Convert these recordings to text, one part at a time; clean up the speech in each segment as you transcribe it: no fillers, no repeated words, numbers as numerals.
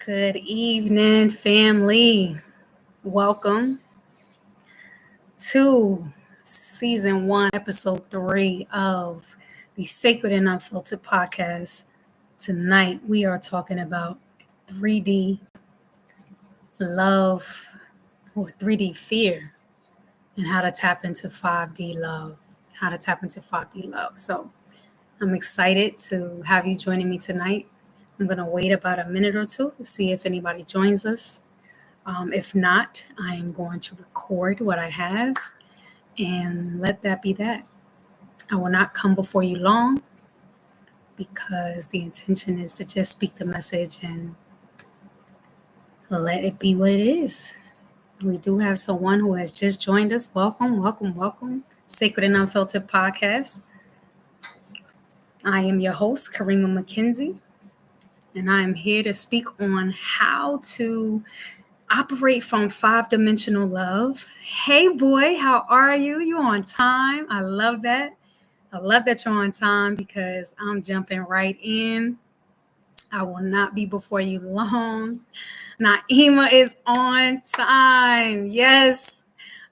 Good evening, family. Welcome to season 1, episode 3 of the Sacred and Unfiltered podcast. Tonight, we are talking about 3D love or 3D fear and how to tap into 5D love. So, I'm excited to have you joining me tonight. I'm going to wait about a minute or two to see if anybody joins us. If not, I am going to record what I have and let that be that. I will not come before you long because the intention is to just speak the message and let it be what it is. We do have someone who has just joined us. Welcome. Sacred and Unfiltered podcast. I am your host, Karima McKenzie, and I am here to speak on how to operate from 5-dimensional love. Hey boy, how are you? You on time? I love that. I love that you're on time because I'm jumping right in. I will not be before you long. Naima is on time. Yes,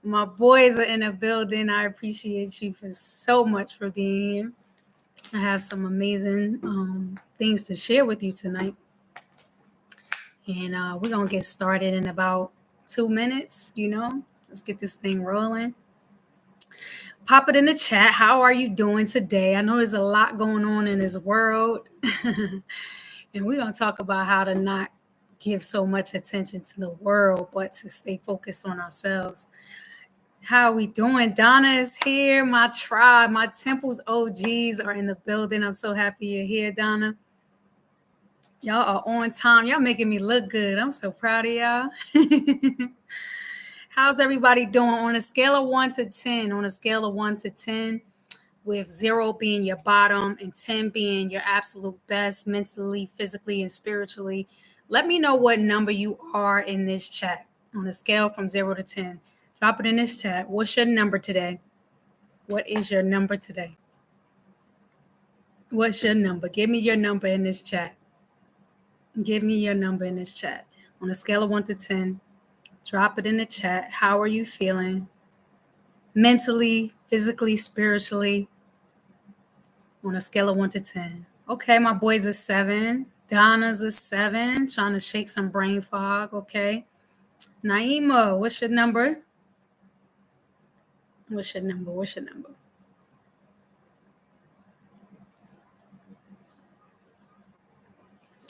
my boys are in the building. I appreciate you so much for being here. I have some amazing things to share with you tonight. And we're going to get started in about 2 minutes, Let's get this thing rolling. Pop it in the chat. How are you doing today? I know there's a lot going on in this world. And we're going to talk about how to not give so much attention to the world, but to stay focused on ourselves. How are we doing? Donna is here. My tribe, my Temples OGs are in the building. I'm so happy you're here, Donna. Y'all are on time. Y'all making me look good. I'm so proud of y'all. How's everybody doing on a scale of 1 to 10? On a scale of 1 to 10, with 0 being your bottom and 10 being your absolute best mentally, physically, and spiritually. Let me know what number you are in this chat on a scale from 0 to 10. Drop it in this chat. What's your number today? What is your number today? What's your number? Give me your number in this chat. Give me your number in this chat. On a scale of 1 to 10, drop it in the chat. How are you feeling? Mentally, physically, spiritually, on a scale of 1 to 10. Okay, my boys are 7. Donna's a 7, trying to shake some brain fog. Okay. Naima, what's your number? What's your number?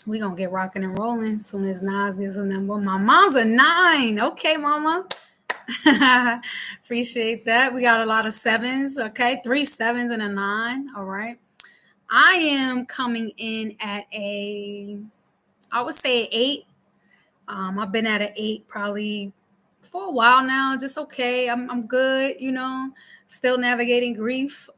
We're going to get rocking and rolling as soon as Nas gets a number. My mom's a 9. Okay, mama. Appreciate that. We got a lot of 7s. Okay, 3 7s and a 9. All right. I am coming in at I would say 8. I've been at an 8 probably for a while now. Just okay. I'm good, still navigating grief.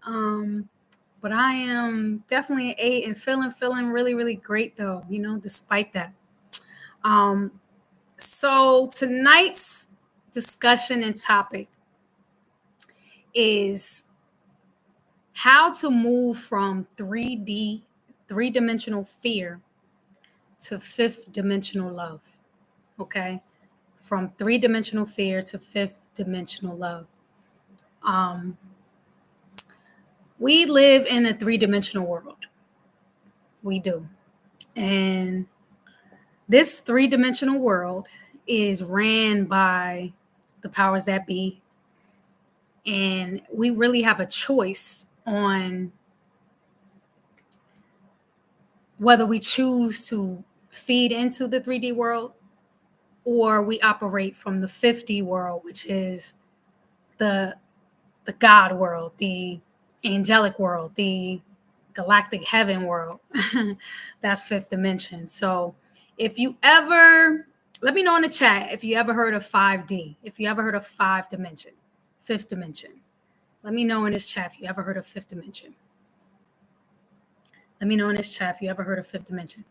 But I am definitely an 8 and feeling really, really great though, despite that. So tonight's discussion and topic is how to move from 3-dimensional fear to 5th-dimensional love. Okay? From 3-dimensional fear to 5th-dimensional love. We live in a 3-dimensional world. We do. And this 3-dimensional world is ran by the powers that be. And we really have a choice on whether we choose to feed into the 3D world or we operate from the 5D world, which is the God world, the angelic world, the galactic heaven world. That's 5th dimension. So if you ever, let me know in the chat if you ever heard of 5D, if you ever heard of 5 dimension, 5th dimension. Let me know in this chat if you ever heard of 5th dimension. Let me know in this chat if you ever heard of 5th dimension.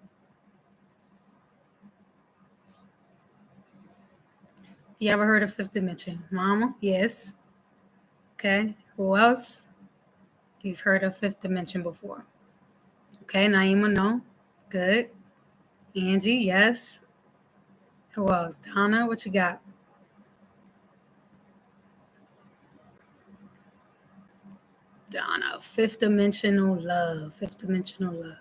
You ever heard of 5th dimension? Mama? Yes. Okay. Who else? You've heard of 5th dimension before. Okay. Naima, no. Good. Angie, yes. Who else? Donna, what you got? Donna, fifth dimensional love. Fifth dimensional love.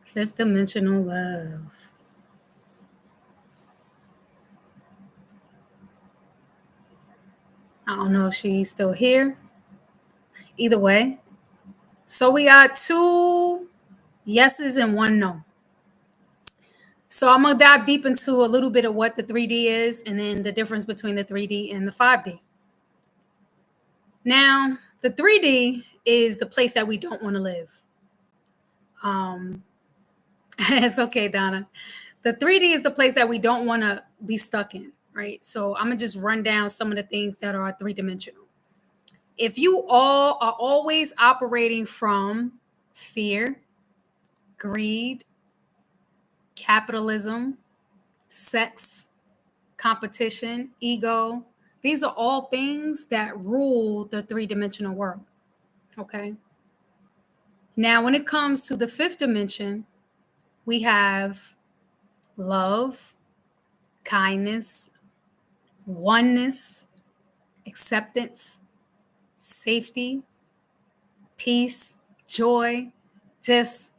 Fifth dimensional love. I don't know if she's still here. Either way. So we got two yeses and one no. So I'm going to dive deep into a little bit of what the 3D is and then the difference between the 3D and the 5D. Now, the 3D is the place that we don't want to live. It's okay, Donna. The 3D is the place that we don't want to be stuck in, right? So I'm going to just run down some of the things that are three-dimensional. If you all are always operating from fear, greed, capitalism, sex, competition, ego, these are all things that rule the three-dimensional world. Okay. Now, when it comes to the fifth dimension, we have love, kindness, oneness, acceptance, safety, peace, joy, just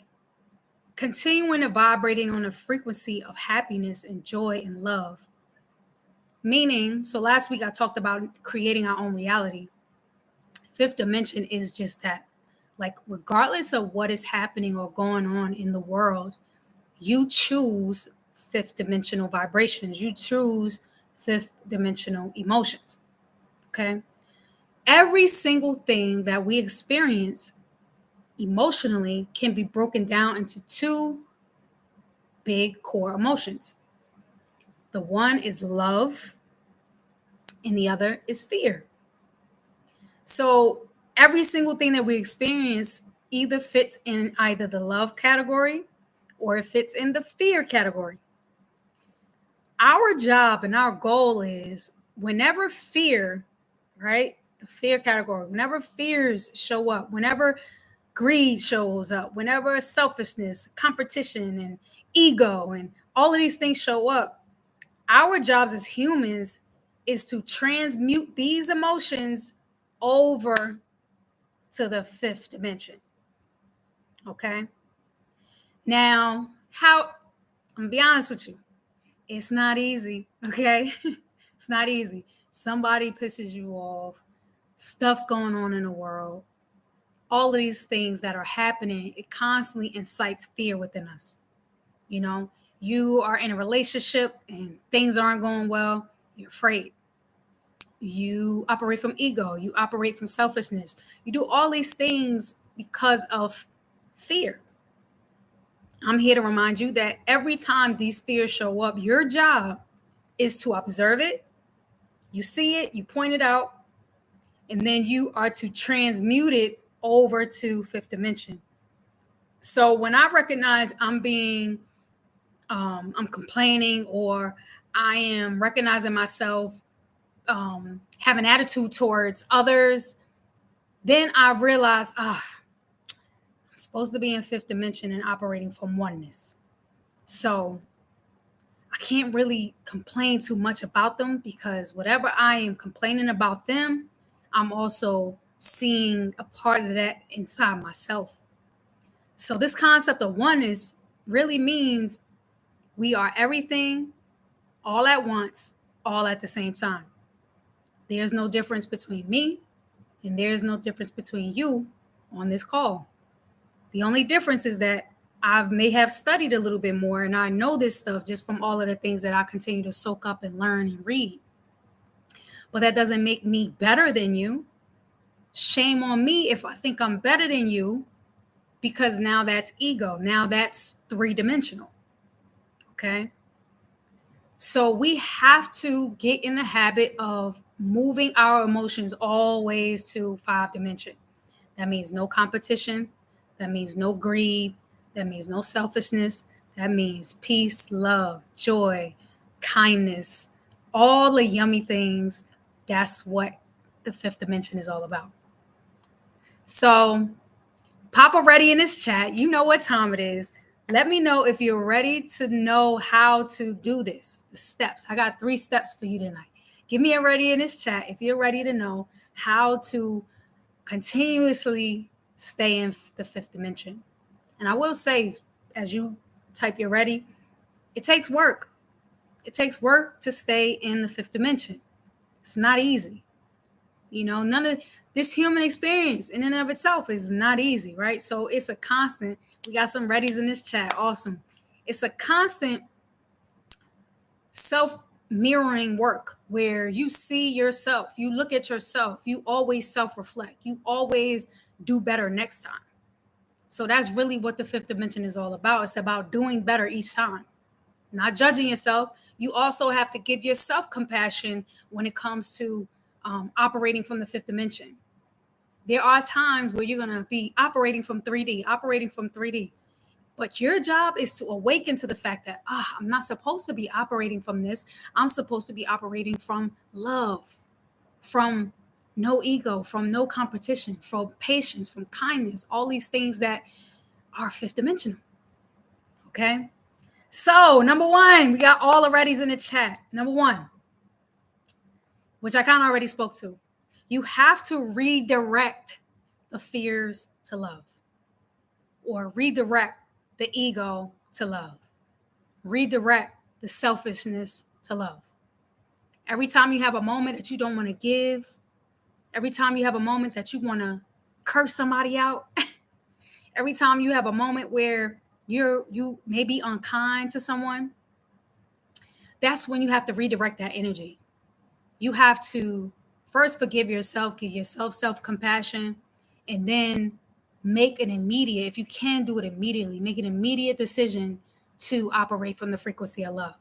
continuing to vibrating on a frequency of happiness and joy and love. Meaning, so last week I talked about creating our own reality. Fifth dimension is just that. Like, regardless of what is happening or going on in the world, you choose fifth dimensional vibrations. You choose fifth dimensional emotions. Okay. Every single thing that we experience emotionally can be broken down into two big core emotions. The one is love, and the other is fear. So every single thing that we experience either fits in either the love category or it fits in the fear category. Our job and our goal is whenever fear, right? The fear category, whenever fears show up, whenever greed shows up, whenever selfishness, competition, and ego, and all of these things show up, our jobs as humans is to transmute these emotions over to the fifth dimension. Okay. Now, how, I'm gonna be honest with you, it's not easy. Okay. It's not easy. Somebody pisses you off, stuff's going on in the world, all of these things that are happening, it constantly incites fear within us. You know, you are in a relationship and things aren't going well, you're afraid. You operate from ego, you operate from selfishness. You do all these things because of fear. I'm here to remind you that every time these fears show up, your job is to observe it. You see it, you point it out, and then you are to transmute it over to fifth dimension. So when I recognize I'm complaining, or I am recognizing myself have an attitude towards others, then I realize, I'm supposed to be in fifth dimension and operating from oneness. So I can't really complain too much about them, because whatever I am complaining about them, I'm also seeing a part of that inside myself. So this concept of oneness really means we are everything all at once, all at the same time. There's no difference between me and there's no difference between you on this call. The only difference is that I may have studied a little bit more and I know this stuff just from all of the things that I continue to soak up and learn and read. But that doesn't make me better than you. Shame on me if I think I'm better than you, because now that's ego. Now that's three-dimensional. Okay. So we have to get in the habit of moving our emotions always to five dimension. That means no competition. That means no greed. That means no selfishness. That means peace, love, joy, kindness, all the yummy things. That's what the fifth dimension is all about. So pop already in this chat. You know what time it is. Let me know if you're ready to know how to do this, the steps. I got 3 steps for you tonight. Give me a ready in this chat if you're ready to know how to continuously stay in the 5th dimension. And I will say, as you type you're ready, it takes work. It takes work to stay in the 5th dimension. It's not easy. None of this human experience in and of itself is not easy, right? So it's a constant. We got some readies in this chat. Awesome. It's a constant self mirroring work where you see yourself, you look at yourself, you always self reflect, you always do better next time. So that's really what the 5th dimension is all about. It's about doing better each time, not judging yourself. You also have to give yourself compassion when it comes to operating from the 5th dimension. There are times where you're going to be operating from 3D, but your job is to awaken to the fact that I'm not supposed to be operating from this. I'm supposed to be operating from love, from no ego, from no competition, from patience, from kindness, all these things that are 5th dimensional. Okay. So, number 1, we got all the readies in the chat. Number 1, which I kind of already spoke to. You have to redirect the fears to love, or redirect the ego to love, redirect the selfishness to love. Every time you have a moment that you don't want to give, every time you have a moment that you want to curse somebody out, every time you have a moment where you may be unkind to someone, that's when you have to redirect that energy. You have to first forgive yourself, give yourself self-compassion, and then make an immediate, if you can do it immediately, make an immediate decision to operate from the frequency of love.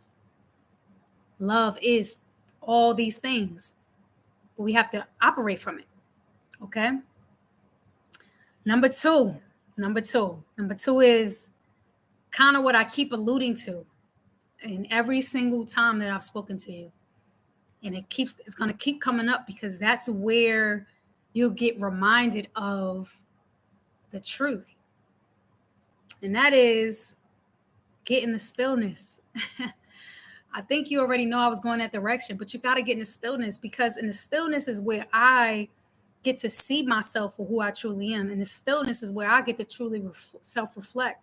Love is all these things, but we have to operate from it. Okay. Number two is kind of what I keep alluding to in every single time that I've spoken to you. And it's going to keep coming up because that's where you'll get reminded of the truth. And that is get in the stillness. I think you already know I was going that direction, but you got to get in the stillness, because in the stillness is where I get to see myself for who I truly am. And the stillness is where I get to truly self-reflect.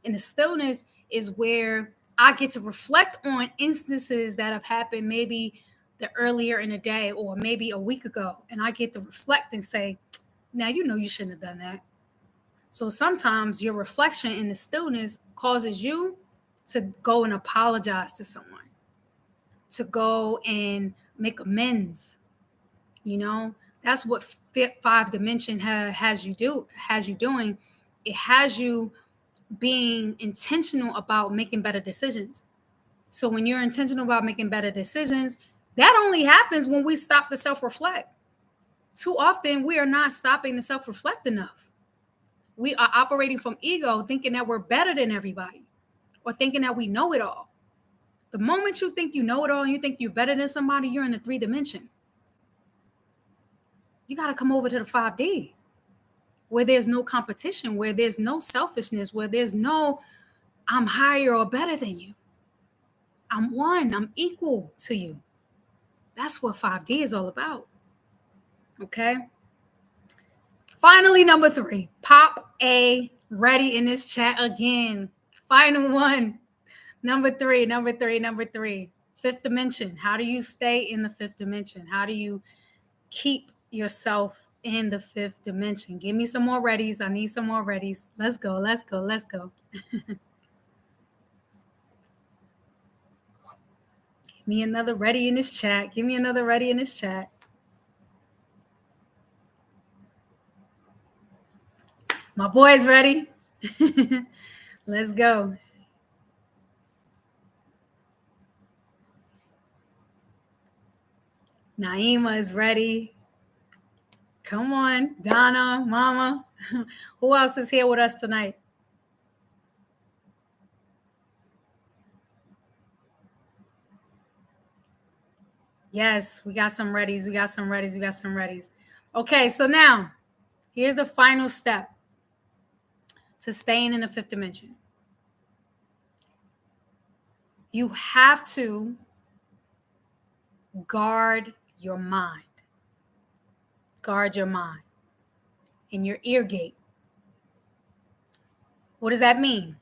And the stillness is where I get to reflect on instances that have happened maybe the earlier in the day or maybe a week ago. And I get to reflect and say, now, you shouldn't have done that. So sometimes your reflection in the stillness causes you to go and apologize to someone, to go and make amends. That's what 5 dimension has you doing. It has you being intentional about making better decisions. So when you're intentional about making better decisions, that only happens when we stop to self-reflect. Too often, we are not stopping to self-reflect enough. We are operating from ego, thinking that we're better than everybody, or thinking that we know it all. The moment you think you know it all and you think you're better than somebody, you're in the 3 dimension. You got to come over to the 5D, where there's no competition, where there's no selfishness, where there's no I'm higher or better than you. I'm one. I'm equal to you. That's what 5D is all about. Okay. Finally, number 3, pop a ready in this chat again. Final one. Number three. 5th dimension. How do you stay in the 5th dimension? How do you keep yourself in the 5th dimension? Give me some more readies. I need some more readies. Let's go. Give me another ready in this chat. My boy's ready. Let's go. Naima is ready. Come on, Donna, Mama. Who else is here with us tonight? Yes, we got some readies. Okay, so now here's the final step to staying in the 5th dimension. You have to guard your mind. Guard your mind and your ear gate. What does that mean?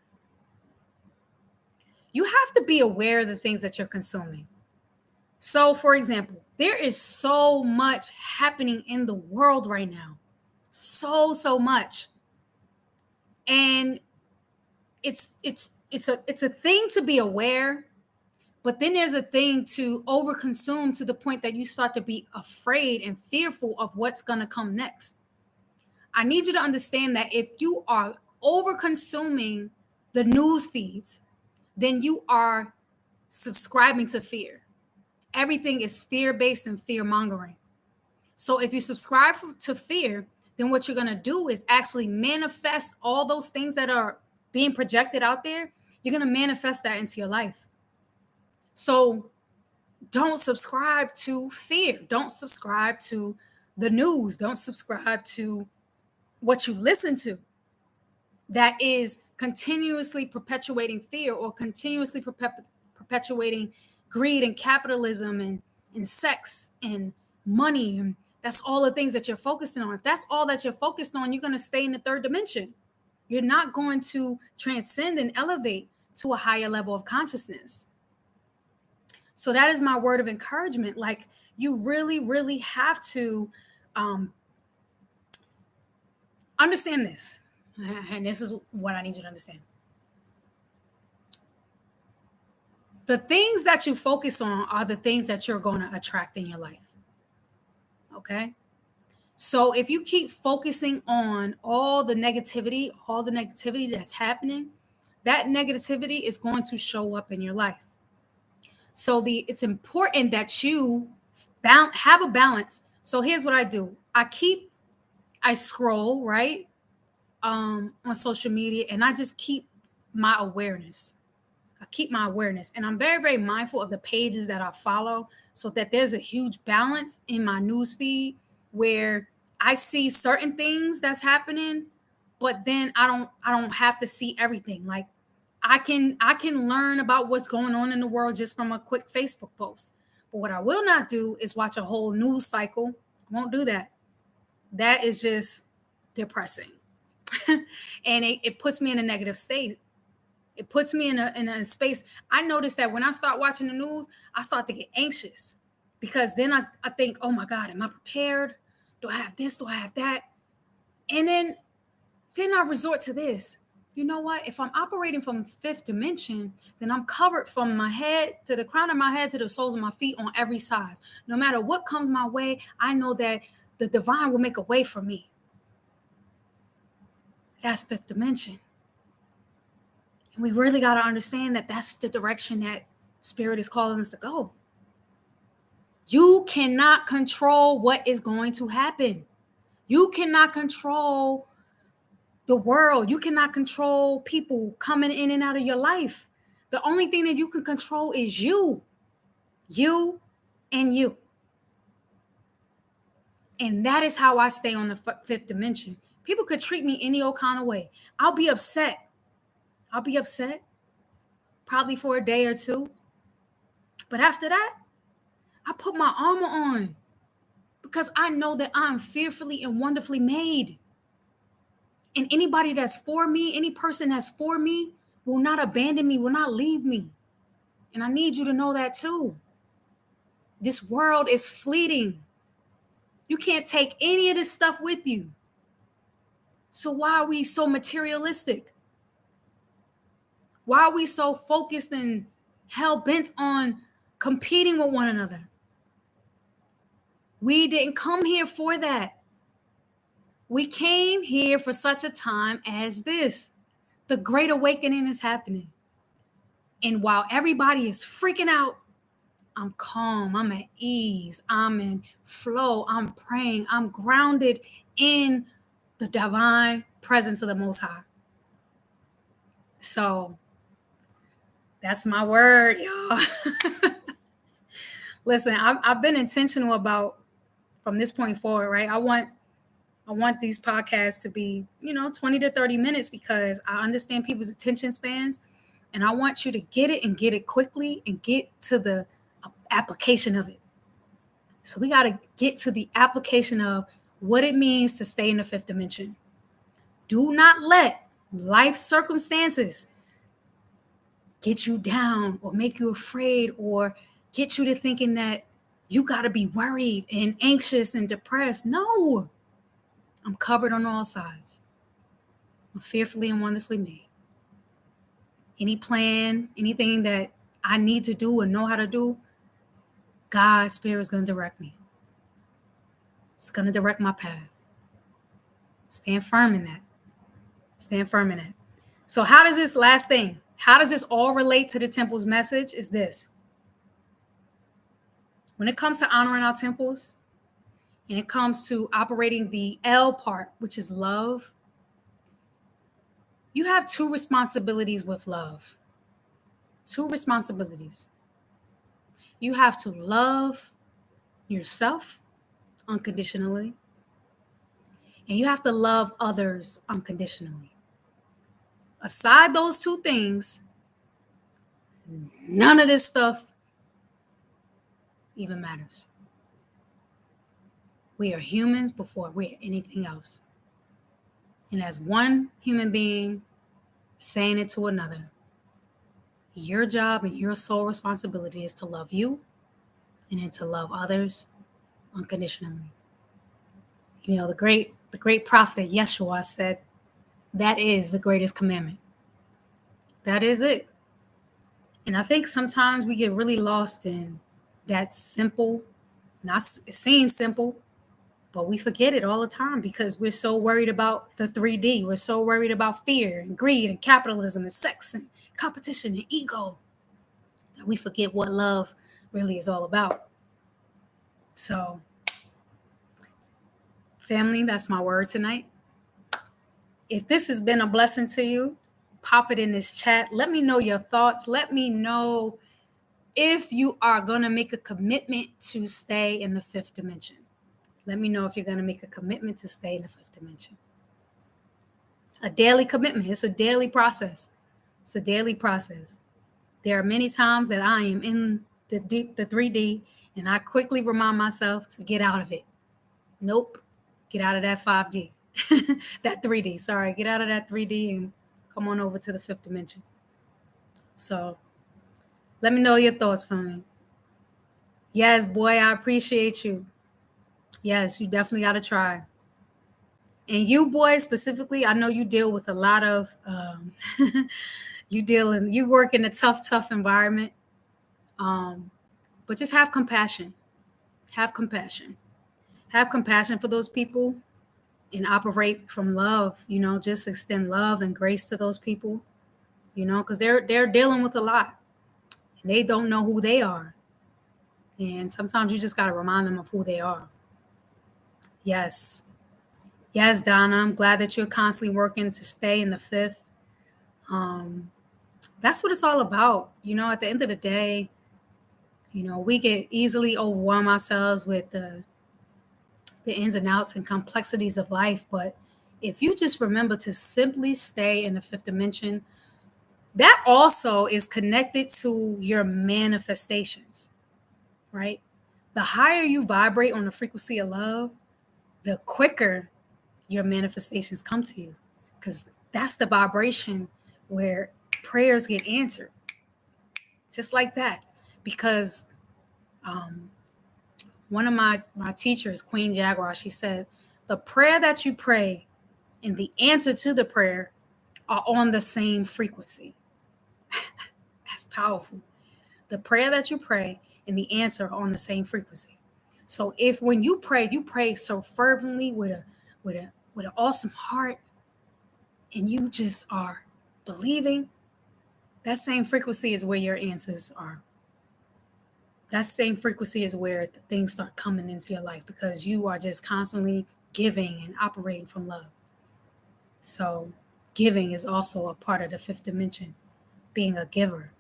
You have to be aware of the things that you're consuming. So, for example, there is so much happening in the world right now. So much. And it's a thing to be aware, but then there's a thing to overconsume to the point that you start to be afraid and fearful of what's going to come next. I need you to understand that if you are overconsuming the news feeds, then you are subscribing to fear. Everything is fear-based and fear-mongering. So if you subscribe to fear, then what you're going to do is actually manifest all those things that are being projected out there. You're going to manifest that into your life. So don't subscribe to fear. Don't subscribe to the news. Don't subscribe to what you listen to that is continuously perpetuating fear or continuously perpetuating greed and capitalism and sex and money. And that's all the things that you're focusing on. If that's all that you're focused on, you're going to stay in the third dimension. You're not going to transcend and elevate to a higher level of consciousness. So that is my word of encouragement. Like, you really, really have to understand this. And this is what I need you to understand. The things that you focus on are the things that you're going to attract in your life. Okay? So if you keep focusing on all the negativity that's happening, that negativity is going to show up in your life. So it's important that you have a balance. So here's what I do. I scroll, right? On social media, and I just keep my awareness. And I'm very, very mindful of the pages that I follow, so that there's a huge balance in my news feed where I see certain things that's happening, but then I don't have to see everything. Like, I can learn about what's going on in the world just from a quick Facebook post. But what I will not do is watch a whole news cycle. I won't do that. That is just depressing. And it puts me in a negative state. It puts me in a space. I notice that when I start watching the news, I start to get anxious, because then I think, oh my God, am I prepared? Do I have this? Do I have that? And then I resort to this. You know what? If I'm operating from fifth dimension, then I'm covered from my head to the crown of my head to the soles of my feet on every side. No matter what comes my way, I know that the divine will make a way for me. That's fifth dimension. And we really got to understand that that's the direction that spirit is calling us to go. You cannot control what is going to happen. You cannot control the world. You cannot control people coming in and out of your life. The only thing that you can control is you. You and you. And that is how I stay on the fifth dimension. People could treat me any old kind of way. I'll be upset. Probably for a day or two. But after that, I put my armor on, because I know that I'm fearfully and wonderfully made. And anybody that's for me, any person that's for me, will not abandon me, will not leave me. And I need you to know that too. This world is fleeting. You can't take any of this stuff with you. So why are we so materialistic? Why are we so focused and hell-bent on competing with one another? We didn't come here for that. We came here for such a time as this. The Great Awakening is happening. And while everybody is freaking out, I'm calm, I'm at ease, I'm in flow, I'm praying, I'm grounded in the divine presence of the Most High. So that's my word, y'all. Listen, I've been intentional about, from this point forward, right? I want these podcasts to be, 20 to 30 minutes, because I understand people's attention spans. And I want you to get it and get it quickly and get to the application of it. So we got to get to the application of what it means to stay in the fifth dimension. Do not let life circumstances get you down or make you afraid or get you to thinking that you got to be worried and anxious and depressed. No, I'm covered on all sides. I'm fearfully and wonderfully made. Any plan, anything that I need to do and know how to do, God's Spirit is going to direct me. It's going to direct my path. Stand firm in that. Stand firm in it. So how does this last thing, how does this all relate to the temple's message is this? When it comes to honoring our temples and it comes to operating the L part, which is love, you have two responsibilities with love. Two responsibilities. You have to love yourself unconditionally, and you have to love others unconditionally. Aside those two things, none of this stuff even matters. We are humans before we are anything else. And as one human being saying it to another, your job and your sole responsibility is to love you and then to love others unconditionally. You know, the great prophet Yeshua said, that is the greatest commandment. That is it. And I think sometimes we get really lost in that simple, it seems simple, but we forget it all the time because we're so worried about the 3D. We're so worried about fear and greed and capitalism and sex and competition and ego that we forget what love really is all about. So, family, that's my word tonight. If this has been a blessing to you, pop it in this chat. Let me know your thoughts. Let me know if you are going to make a commitment to stay in the fifth dimension. Let me know if you're going to make a commitment to stay in the fifth dimension. A daily commitment. It's a daily process. It's a daily process. There are many times that I am in the 3D and I quickly remind myself to get out of it. Nope. Get out of that 5D. That 3D. Sorry. Get out of that 3D and come on over to the fifth dimension. So let me know your thoughts from me. Yes, boy, I appreciate you. Yes, you definitely got to try. And you, boy, specifically, I know you deal with a lot of, you work in a tough environment. But just have compassion. Have compassion. Have compassion for those people and operate from love. You know, just extend love and grace to those people. You know, because they're dealing with a lot. And they don't know who they are. And sometimes you just got to remind them of who they are. Yes. Yes, Donna, I'm glad that you're constantly working to stay in the fifth. That's what it's all about. You know, at the end of the day, you know, we get easily overwhelm ourselves with the ins and outs and complexities of life. But if you just remember to simply stay in the fifth dimension, that also is connected to your manifestations, right? The higher you vibrate on the frequency of love, the quicker your manifestations come to you, because that's the vibration where prayers get answered, just like that. Because one of my teachers, Queen Jaguar, she said, the prayer that you pray and the answer to the prayer are on the same frequency. That's powerful. The prayer that you pray and the answer are on the same frequency. So if when you pray so fervently with an awesome heart, and you just are believing, that same frequency is where your answers are. That same frequency is where things start coming into your life, because you are just constantly giving and operating from love. So giving is also a part of the fifth dimension, being a giver,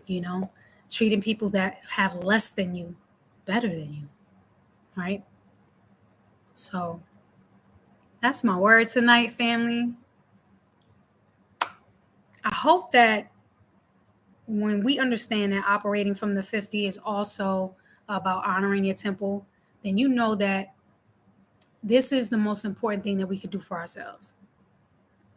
you know, treating people that have less than you better than you, right? So that's my word tonight, family. I hope that when we understand that operating from the 50 is also about honoring your temple, then you know that this is the most important thing that we could do for ourselves,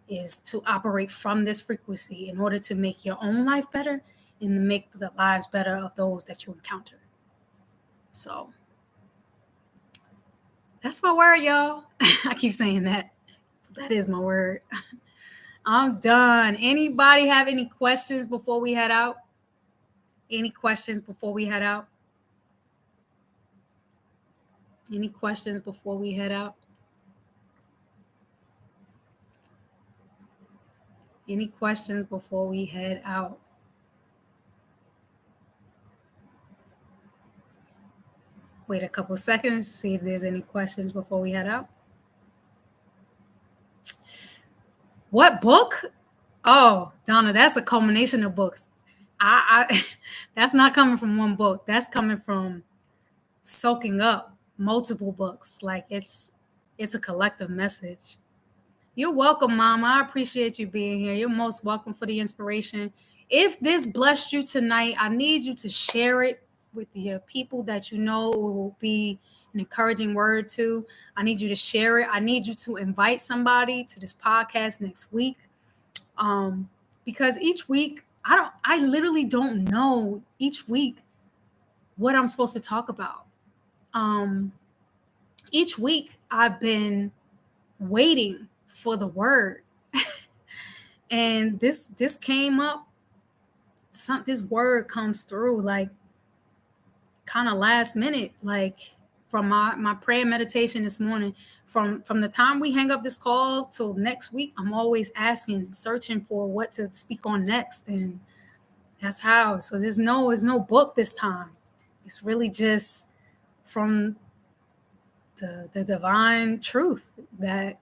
is to operate from this frequency in order to make your own life better and to make the lives better of those that you encounter. So that's my word, y'all. I keep saying that. That is my word. I'm done. Anybody have any questions before we head out? Any questions before we head out? Any questions before we head out? Any questions before we head out? Wait a couple seconds, see if there's any questions before we head out. What book? Oh, Donna, that's a culmination of books. I that's not coming from one book. That's coming from soaking up multiple books. Like it's a collective message. You're welcome, Mama. I appreciate you being here. You're most welcome for the inspiration. If this blessed you tonight, I need you to share it with your people that you know it will be an encouraging word to. I need you to share it. I need you to invite somebody to this podcast next week. Because each week, I literally don't know each week what I'm supposed to talk about. Each week I've been waiting for the word. And this came up. This word comes through like kind of last minute, like from my prayer meditation this morning. From the time we hang up this call till next week, I'm always asking, searching for what to speak on next, and that's how. So there's no book this time. It's really just from the divine truth that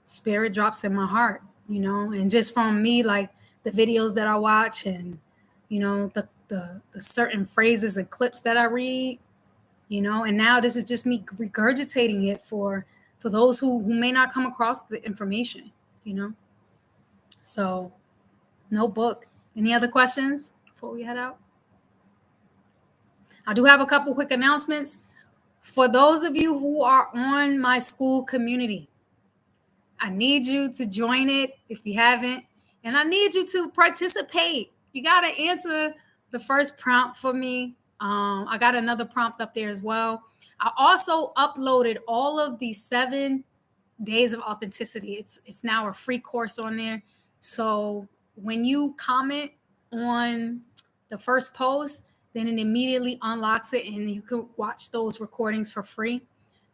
spirit drops in my heart, and just from me, like the videos that I watch, and the certain phrases and clips that I read, and now this is just me regurgitating it for those who may not come across the information. So no book. Any other questions before we head out? I do have a couple quick announcements. For those of you who are on my school community, I need you to join it if you haven't, and I need you to participate. You got to answer the first prompt for me. I got another prompt up there as well. I also uploaded all of the 7 days of authenticity. It's now a free course on there. So when you comment on the first post, then it immediately unlocks it and you can watch those recordings for free.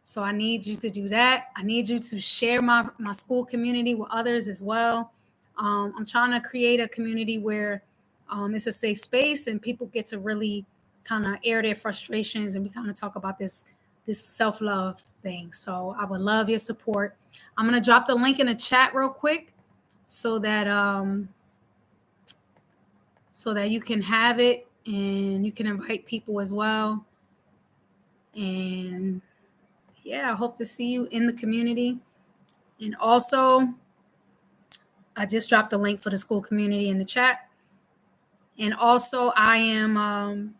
So I need you to do that. I need you to share my school community with others as well. I'm trying to create a community where it's a safe space and people get to really kind of air their frustrations, and we kind of talk about this self-love thing. So I would love your support. I'm going to drop the link in the chat real quick so that you can have it and you can invite people as well. And yeah, I hope to see you in the community. And also, I just dropped a link for the school community in the chat. And also, I'm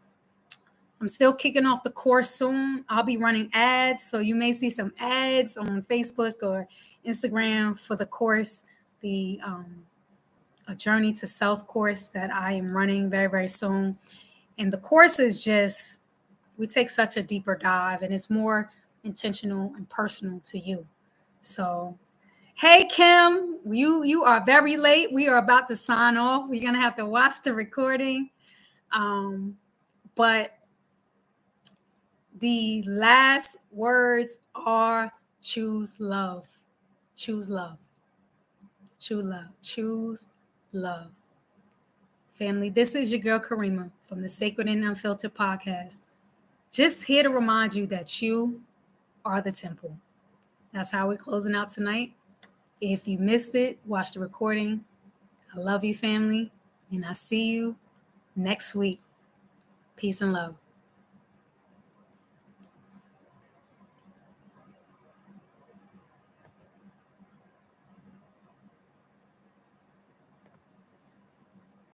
still kicking off the course soon. I'll be running ads, so you may see some ads on Facebook or Instagram for the course, the A Journey to Self course that I am running very, very soon. And the course is just, we take such a deeper dive, and it's more intentional and personal to you. So, hey, Kim, you are very late. We are about to sign off. We're going to have to watch the recording. But the last words are choose love. Choose love. Choose love. Choose love. Family, this is your girl Karima from the Sacred and Unfiltered podcast. Just here to remind you that you are the temple. That's how we're closing out tonight. If you missed it, watch the recording. I love you, family, and I'll see you next week. Peace and love.